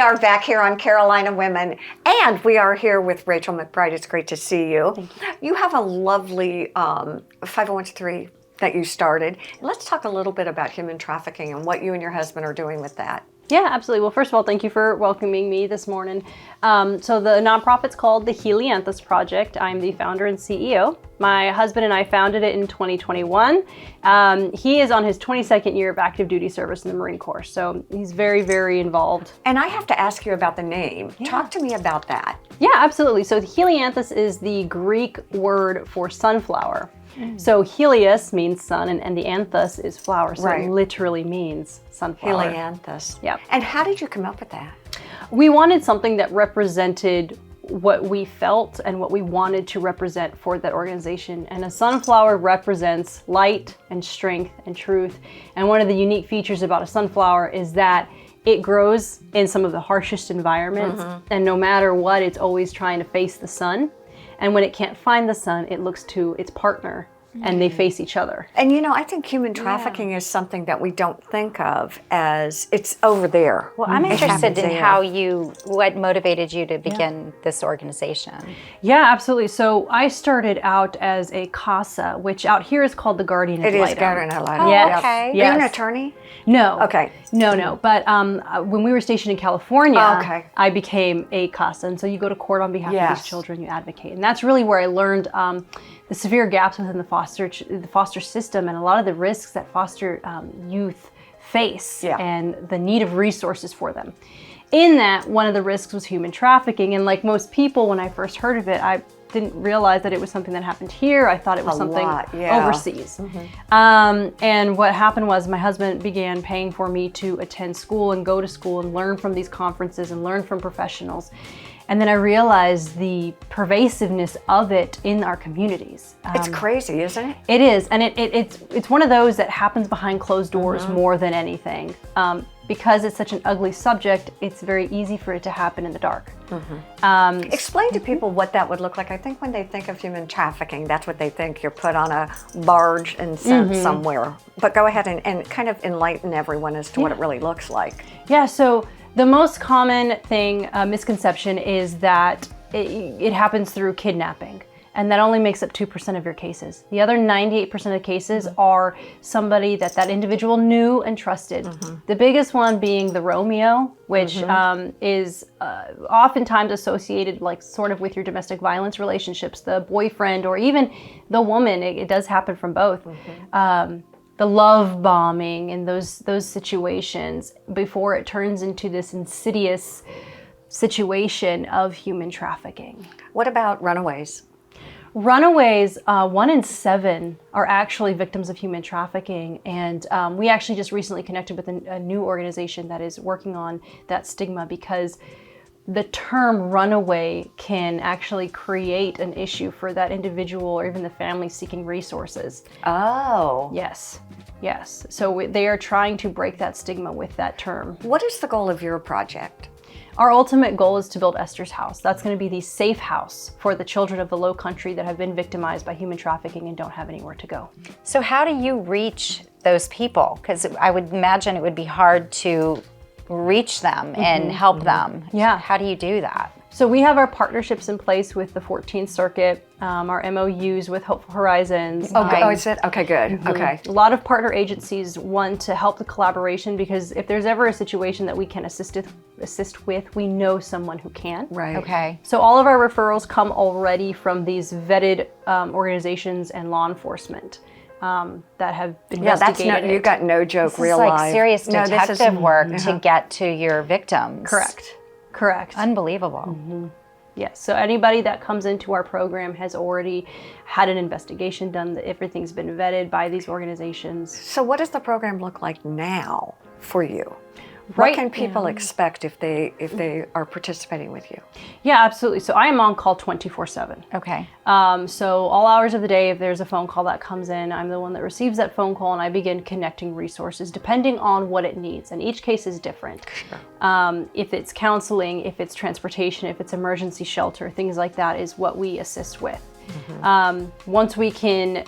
are back here on Carolina Women, and we are here with Rachel McBride. It's great to see you. Thank you. You have a lovely 501c3 that you started. Let's talk a little bit about human trafficking and what you and your husband are doing with that. Yeah, absolutely. Well, first of all, thank you for welcoming me this morning. So the nonprofit's called the Helianthus Project. I'm the founder and CEO. My husband and I founded it in 2021. He is on his 22nd year of active duty service in the Marine Corps, so he's very, very involved. And I have to ask you about the name. Yeah. Talk to me about that. Yeah, absolutely. So Helianthus is the Greek word for sunflower. So Helios means sun, and the anthus is flower, so it literally means sunflower. Helianthus. Yep. And how did you come up with that? We wanted something that represented what we felt and what we wanted to represent for that organization. And a sunflower represents light and strength and truth. And one of the unique features about a sunflower is that it grows in some of the harshest environments. And no matter what, it's always trying to face the sun. And when it can't find the sun, it looks to its partner and they face each other. And you know, I think human trafficking is something that we don't think of as it's over there. Well, I'm interested in what motivated you to begin this organization. Yeah, absolutely. So I started out as a CASA, which out here is called the Guardian Ad Litem. It is Guardian Ad Litem. Oh, yes. okay. Are you an attorney? No. Okay. No. But when we were stationed in California, I became a CASA. And so you go to court on behalf of these children, you advocate. And that's really where I learned the severe gaps within the foster system and a lot of the risks that foster youth face and the need of resources for them. In that, one of the risks was human trafficking. And like most people, when I first heard of it, I didn't realize that it was something that happened here. I thought it was something overseas. And what happened was my husband began paying for me to attend school and go to school and learn from these conferences and learn from professionals. And then I realized the pervasiveness of it in our communities. It's crazy, isn't it? It is, and it's one of those that happens behind closed doors more than anything. Because it's such an ugly subject, it's very easy for it to happen in the dark. Explain to people what that would look like. I think when they think of human trafficking, that's what they think. You're put on a barge and sent somewhere. But go ahead and kind of enlighten everyone as to what it really looks like. Yeah, so the most common thing, misconception, is that it happens through kidnapping. And that only makes up 2% of your cases. The other 98% of cases are somebody that individual knew and trusted. The biggest one being the Romeo, which is oftentimes associated like sort of with your domestic violence relationships, the boyfriend or even the woman. It does happen from both. The love bombing and those situations before it turns into this insidious situation of human trafficking. What about runaways? Runaways, 1 in 7 are actually victims of human trafficking. And we actually just recently connected with a new organization that is working on that stigma, because the term runaway can actually create an issue for that individual or even the family seeking resources. Oh. Yes. So they are trying to break that stigma with that term. What is the goal of your project? Our ultimate goal is to build Esther's house. That's going to be the safe house for the children of the Lowcountry that have been victimized by human trafficking and don't have anywhere to go. So how do you reach those people? Because I would imagine it would be hard to reach them and help them. Yeah. How do you do that? So we have our partnerships in place with the 14th Circuit, our MOUs with Hopeful Horizons. Oh, is it? Okay, good. Okay. A lot of partner agencies want to help the collaboration, because if there's ever a situation that we can assist with, we know someone who can. Right. Okay. So all of our referrals come already from these vetted organizations and law enforcement that have investigated. Yeah, you got no joke, This real is like life. serious detective work to get to your victims. Correct. Unbelievable. Yes, so anybody that comes into our program has already had an investigation done, that everything's been vetted by these organizations. So what does the program look like now for you? What can people expect if they are participating with you? Yeah, absolutely. So I am on call 24/7. Okay. So all hours of the day, if there's a phone call that comes in, I'm the one that receives that phone call, and I begin connecting resources depending on what it needs. And each case is different. Sure. If it's counseling, if it's transportation, if it's emergency shelter, things like that is what we assist with. Once we can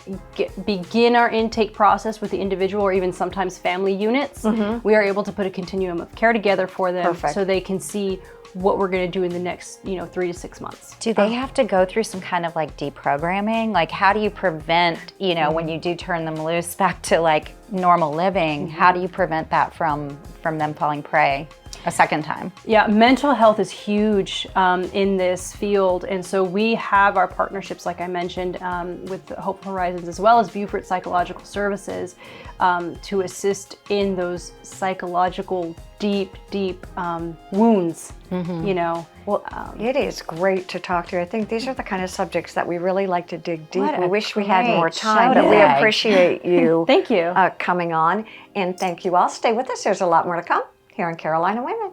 begin our intake process with the individual or even sometimes family units, we are able to put a continuum of care together for them so they can see what we're going to do in the next 3 to 6 months. Do they have to go through some kind of like deprogramming? Like how do you prevent, when you do turn them loose back to like normal living, how do you prevent that from them falling prey a second time? Yeah, mental health is huge in this field. And so we have our partnerships, like I mentioned, with Hope Horizons as well as Beaufort Psychological Services to assist in those psychological deep wounds, Well, it is great to talk to you. I think these are the kind of subjects that we really like to dig deep. We wish we had more time, but we appreciate you Thank you. coming on. And thank you all. Stay with us. There's a lot more to come here on Carolina Women.